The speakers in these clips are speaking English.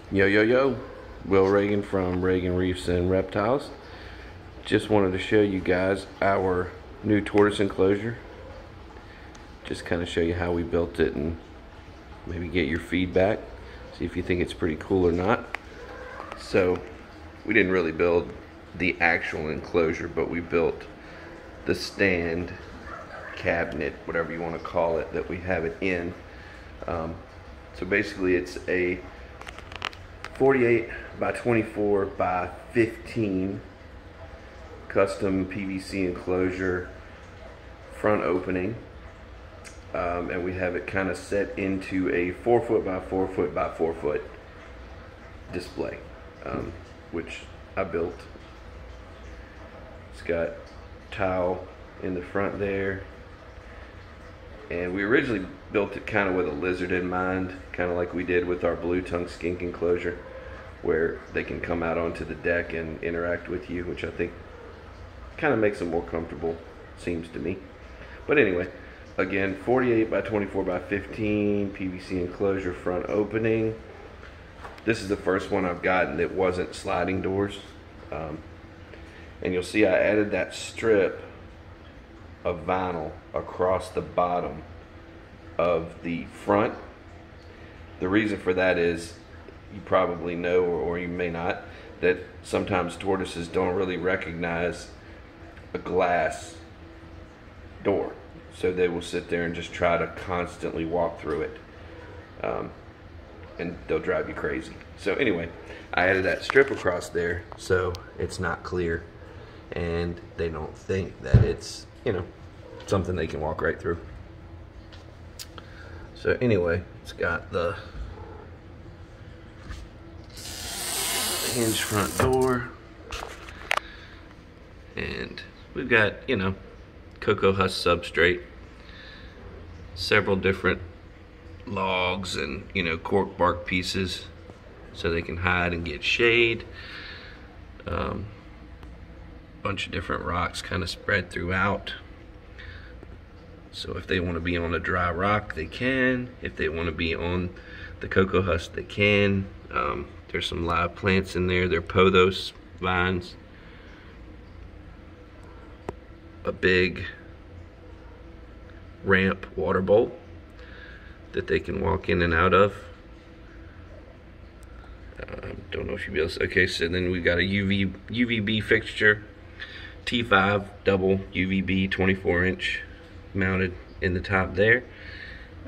Yo, yo, yo. Will Ragan from Ragan Reefs and Reptiles. Just wanted to show you guys our new tortoise enclosure. Just kind of show you how we built it and maybe get your feedback. See if you think it's pretty cool or not. So, we didn't really build the actual enclosure, but we built the stand, cabinet, whatever you want to call it, that we have it in. So basically it's a 48 by 24 by 15 custom PVC enclosure front opening, and we have it kind of set into a 4 foot by 4 foot by 4 foot display, which I built. It's got tile in the front there, and we originally built it kind of with a lizard in mind, kind of like we did with our blue tongue skink enclosure, where they can come out onto the deck and interact with you, which I think kind of makes them more comfortable, seems to me. But anyway, again, 48 by 24 by 15 PVC enclosure front opening. This is the first one I've gotten that wasn't sliding doors, and you'll see I added that strip of vinyl across the bottom of the front. The reason for that is, you probably know, or you may not, that sometimes tortoises don't really recognize a glass door, so they will sit there and just try to constantly walk through it, and they'll drive you crazy. So anyway, I added that strip across there so it's not clear and they don't think that it's, you know, something they can walk right through. So anyway, it's got the hinge front door, and we've got, you know, cocoa husk substrate, several different logs and, you know, cork bark pieces so they can hide and get shade. Bunch of different rocks kind of spread throughout. So if they want to be on a dry rock, they can. If they want to be on the cocoa husk, they can. There's some live plants in there. They're pothos vines. A big ramp water bowl that they can walk in and out of. Don't know if you'll be able to. Okay, so then we got a UVB fixture, T5 double UVB 24-inch mounted in the top there,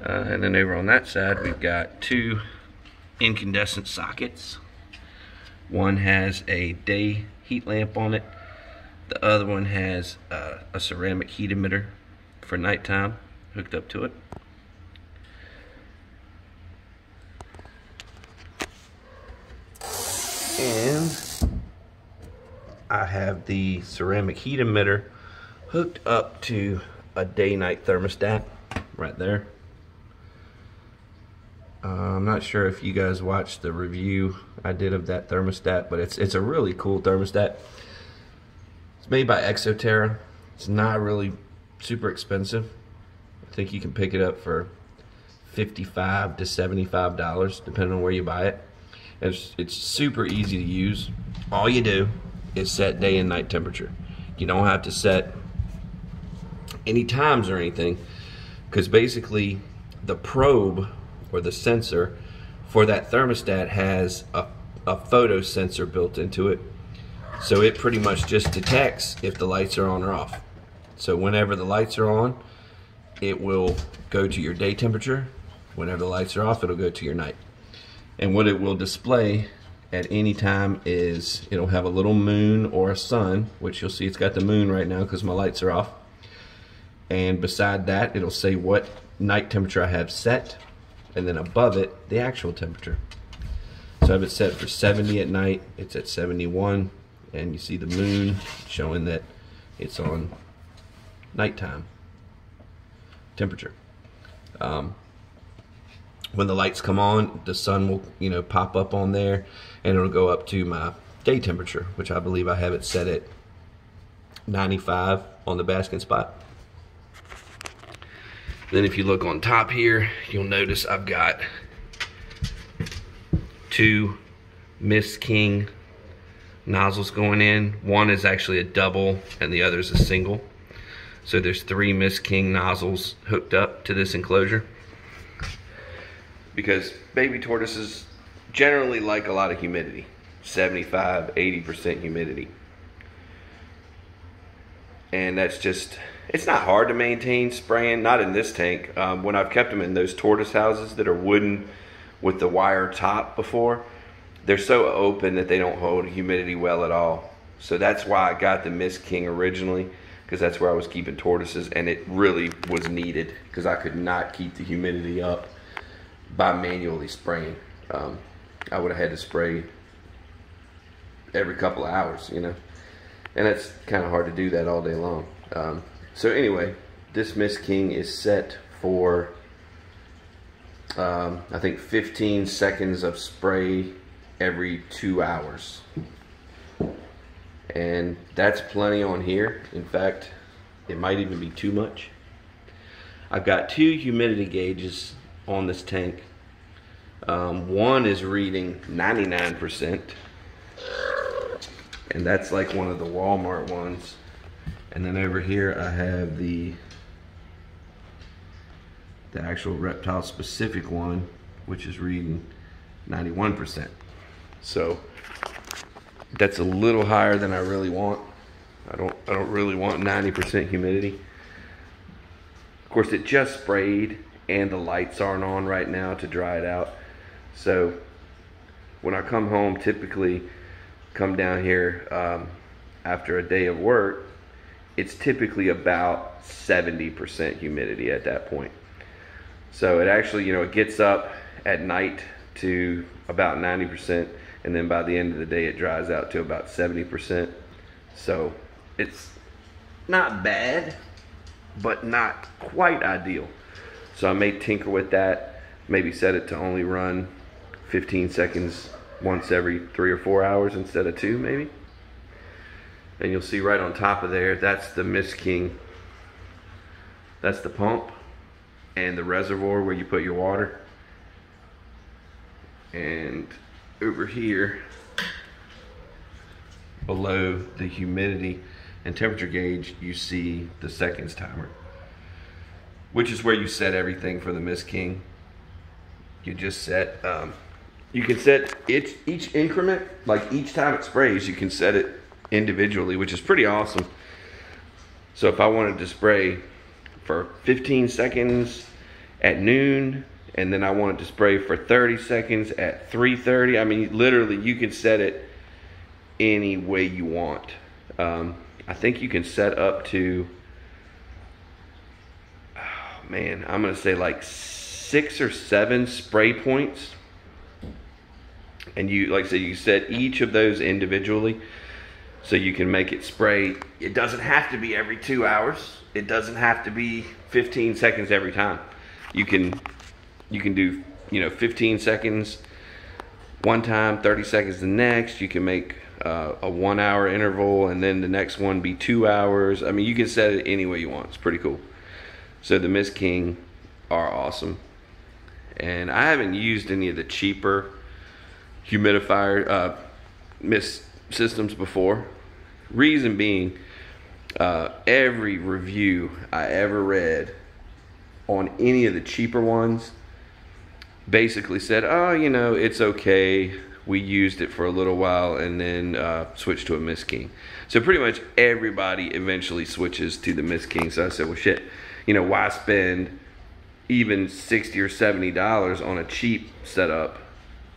and then over on that side we've got two incandescent sockets. One has a day heat lamp on it. The other one has a ceramic heat emitter for nighttime hooked up to it. And I have the ceramic heat emitter hooked up to a day-night thermostat right there. I'm not sure if you guys watched the review I did of that thermostat, but it's a really cool thermostat. It's made by Exoterra. It's not really super expensive. I think you can pick it up for $55 to $75 depending on where you buy it. It's super easy to use. All you do is set day and night temperature. You don't have to set any times or anything, because basically the probe or the sensor for that thermostat has a photo sensor built into it, so it pretty much just detects if the lights are on or off. So whenever the lights are on, it will go to your day temperature. Whenever the lights are off, it'll go to your night. And what it will display at any time is, it'll have a little moon or a sun, which you'll see it's got the moon right now because my lights are off. And beside that, it'll say what night temperature I have set, and then above it, the actual temperature. So I have it set for 70 at night, it's at 71, and you see the moon showing that it's on nighttime temperature. When the lights come on, the sun will, you know, pop up on there, and it'll go up to my day temperature, which I believe I have it set at 95 on the basking spot. Then if you look on top here, you'll notice I've got two Mist King nozzles going in. One is actually a double and the other is a single. So there's 3 Mist King nozzles hooked up to this enclosure. Because baby tortoises generally like a lot of humidity. 75, 80% humidity. And that's just, it's not hard to maintain spraying, not in this tank. When I've kept them in those tortoise houses that are wooden with the wire top before, they're so open that they don't hold humidity well at all. So that's why I got the Mist King originally, because that's where I was keeping tortoises, and it really was needed because I could not keep the humidity up by manually spraying. I would have had to spray every couple of hours, you know, and it's kind of hard to do that all day long. So anyway, this Mist King is set for I think 15 seconds of spray every 2 hours, and that's plenty on here. In fact, it might even be too much. I've got 2 humidity gauges on this tank. One is reading 99%, and that's like one of the Walmart ones. And then over here I have the actual Reptile specific one, which is reading 91%. So that's a little higher than I really want. I don't really want 90% humidity. Of course, it just sprayed and the lights aren't on right now to dry it out. So when I come home, typically come down here after a day of work, it's typically about 70% humidity at that point. So it actually, you know, it gets up at night to about 90%, and then by the end of the day it dries out to about 70%. So it's not bad, but not quite ideal. So I may tinker with that, maybe set it to only run 15 seconds once every 3 or 4 hours instead of 2 maybe. And you'll see right on top of there, that's the Mist King. That's the pump and the reservoir where you put your water. And over here, below the humidity and temperature gauge, you see the seconds timer, which is where you set everything for the Mist King. You just set, you can set each increment, like each time it sprays, you can set it individually, which is pretty awesome. So if I wanted to spray for 15 seconds at noon, and then I wanted to spray for 30 seconds at 3:30, I mean, literally you can set it any way you want. I think you can set up to, oh man, I'm gonna say like 6 or 7 spray points. And you, like I said, you set each of those individually, so you can make it spray. It doesn't have to be every 2 hours. It doesn't have to be 15 seconds every time. You can do, you know, 15 seconds one time, 30 seconds the next. You can make a 1 hour interval, and then the next one be 2 hours. I mean, you can set it any way you want. It's pretty cool. So the Mist King are awesome. And I haven't used any of the cheaper humidifier mist systems before. Reason being, every review I ever read on any of the cheaper ones basically said, oh, you know, it's okay, we used it for a little while and then switched to a Mist King. So pretty much everybody eventually switches to the Mist King. So I said, well shit, you know, why spend even $60 or $70 on a cheap setup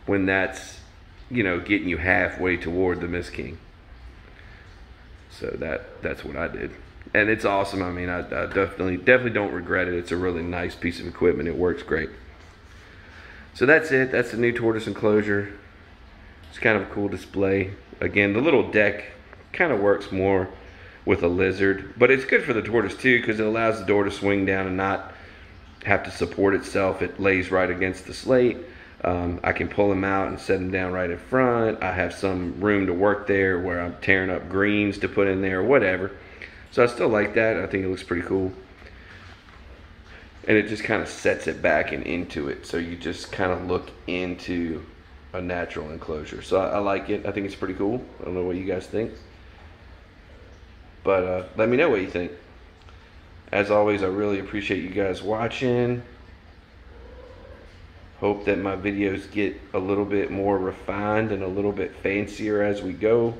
when that's, you know, getting you halfway toward the Mist King. So that's what I did, and it's awesome. I mean, I definitely don't regret it. It's a really nice piece of equipment. It works great. So that's it. That's the new tortoise enclosure. It's kind of a cool display. Again, the little deck kind of works more with a lizard, but it's good for the tortoise too, because it allows the door to swing down and not have to support itself. It lays right against the slate. I can pull them out and set them down right in front. I have some room to work there where I'm tearing up greens to put in there or whatever. So I still like that. I think it looks pretty cool. And it just kind of sets it back and into it. So you just kind of look into a natural enclosure. So I like it. I think it's pretty cool. I don't know what you guys think, but let me know what you think. As always, I really appreciate you guys watching. Hope that my videos get a little bit more refined and a little bit fancier as we go,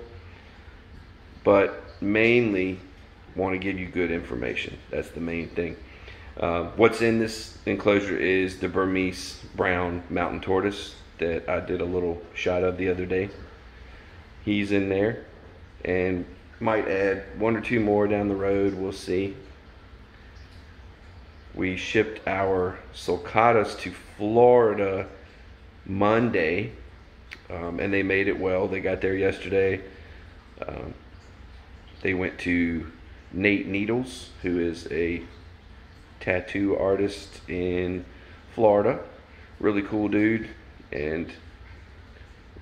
but mainly want to give you good information. That's the main thing. What's in this enclosure is the Burmese brown mountain tortoise that I did a little shot of the other day. He's in there, and might add one or two more down the road. We'll see. We shipped our sulcatas to Florida Monday, and they made it well. They got there yesterday. They went to Nate Needles, who is a tattoo artist in Florida. Really cool dude, and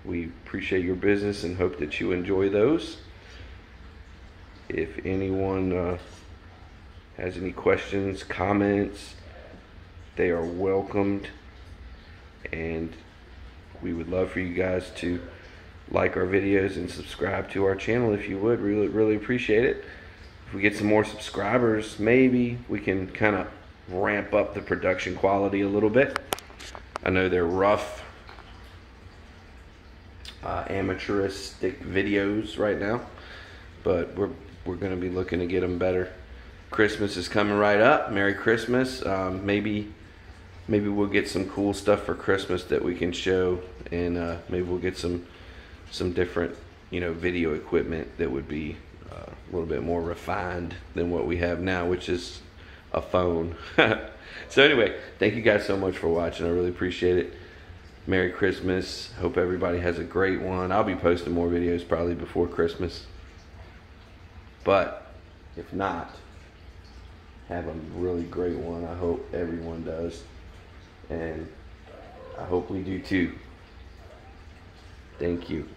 we appreciate your business and hope that you enjoy those. If anyone has any questions, comments, they are welcomed, and we would love for you guys to like our videos and subscribe to our channel if you would. Really appreciate it. If we get some more subscribers, maybe we can kind of ramp up the production quality a little bit. I know they're rough, amateuristic videos right now, but we're going to be looking to get them better. Christmas is coming right up. Merry Christmas. Maybe we'll get some cool stuff for Christmas that we can show, and maybe we'll get some different, video equipment that would be a little bit more refined than what we have now, which is a phone. So anyway, thank you guys so much for watching. I really appreciate it. Merry Christmas. Hope everybody has a great one. I'll be posting more videos probably before Christmas, but if not, have a really great one. I hope everyone does, and I hope we do too. Thank you.